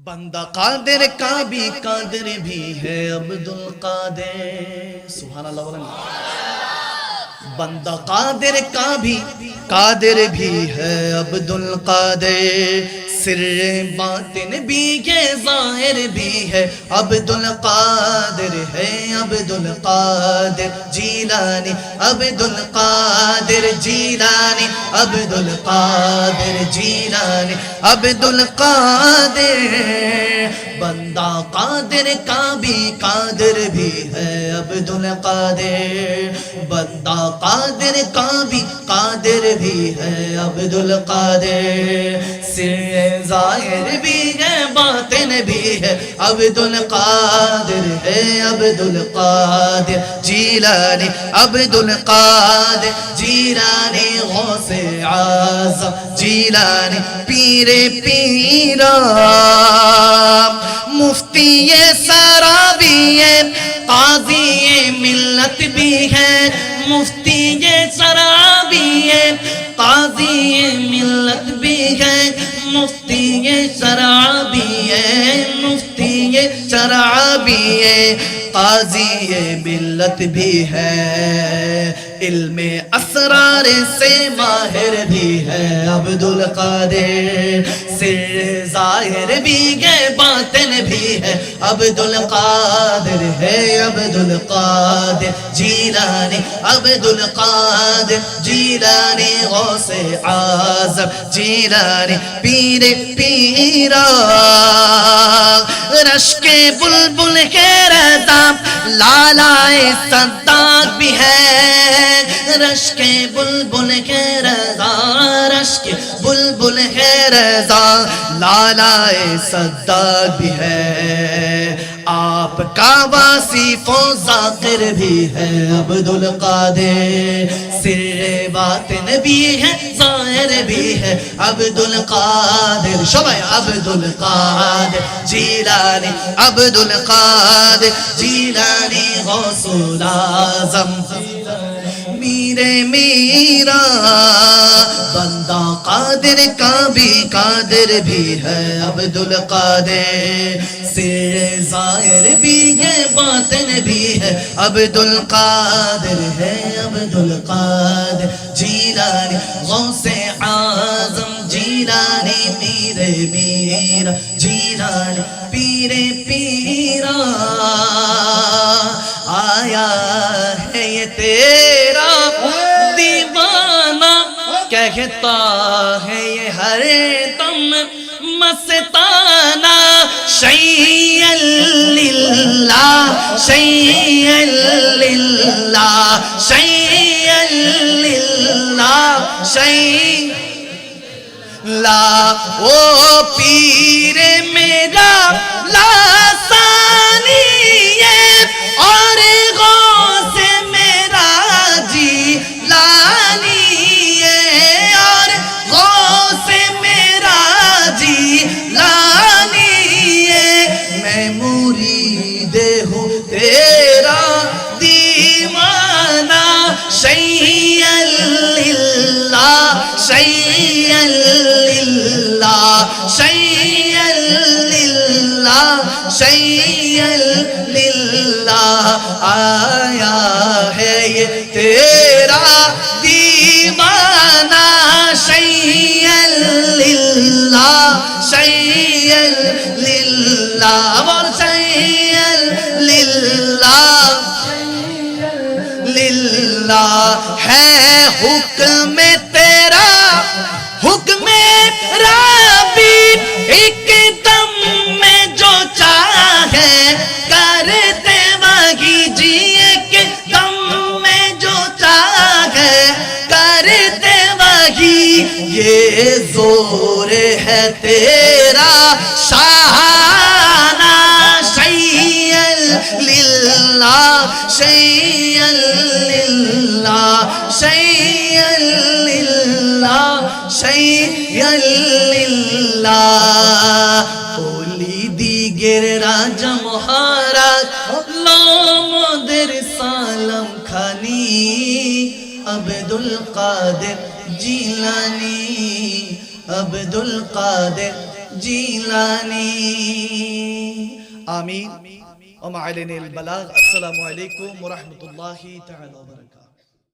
بندہ قادر کا بھی قادر بھی ہے عبد القادر، سبحان اللہ بولیں۔ بندہ قادر کا بھی قادر بھی ہے عبد القادر، سر باطن بھی ہے ظاہر بھی ہے عبد القادر ہے عبد القادر جیلانی عبد القادر جیلانی عبد القادر جیلانی عبد القادر۔ بندہ قادر کا بھی قادر بھی ہے عبد القادر، بندہ قادر کا بھی قادر بھی ہے عبد القادر، سر ظاہر بھی ہے باطن بھی ہے عبد القادر ہے عبد القادر جیلانی عبد القادر جیلانی غوث اعظم جیلانی پیر پیرا مفتی سرا بھی ہے قاضی ملت بھی ہے، مفتی سرا بھی ہے قاضی ملت بھی ہے، مفتی شرع بھی ہے مفتی شرع بھی ہے قاضی ملت بھی ہے، علم اسرار سے ماہر بھی ہے عبد القادر، سر ظاہر بھی ہے باطن بھی ہے عبد القادر ہے عبد القادر جیلانی عبد القادر جیلانی غوث اعظم جیلانی پیر پیرا، رشک بلبل کے رضا لالائے صداق بھی ہے، رشک بلبل کے رضا رشک بلبل کے رضا لالائے صداق بھی ہے، آپ کا واصف و ذاکر بھی ہے عبد القادر، سر باطن بھی ہے ظاہر بھی ہے عبد القادر، شبہ عبد القادر جیلانی عبد القادر جیلانی غوث الاعظم میرے میرا، بندہ قادر کا بھی قادر بھی ہے عبد القادر، سر ظاہر بھی ہے باطن بھی ہے عبد القادر ہے عبد القادر جیلانی غوث اعظم جیلانی میرے میرا جیلانی پیر پیرا، آیا ہے یہ تیرا دیوانہ کہتا ہے یہ ہر دم مستانہ، شیئا للہ شیئا للہ شیئا للہ شیئا لا او پیر میرا لاسانی ہے اور غوث میرا جیلانی ہے اور غوث میرا جیلانی ہے، میں مرید ہوں تیرا دیوانہ، شیئا للہ شیئا للہ شیئا للہ شیئا للہ، آیا ہے یہ تیرا دیوانہ، شیئا للہ شیئا للہ اور شیئا للہ للہ ہے حکم تیرا حکم ربی، ایک دم میں جو چاہے کرتے وہی جی، ایک دم میں جو چاہے کرتے وہی، یہ زور ہے تیرا شاہانہ، شیئا للہ شیئا للہ شیئا للہ شیئا للہ، اولی دیگر راجہ مہارت لو مدر سالم کھانی عبد القادر جیلانی عبد القادر জিলানী। আমিন। ওয়া মা আলাইনাল বালাগ। আসসালামু আলাইকুম ওয়া রাহমাতুল্লাহি তাআলা ওয়া বারাকাতুহু।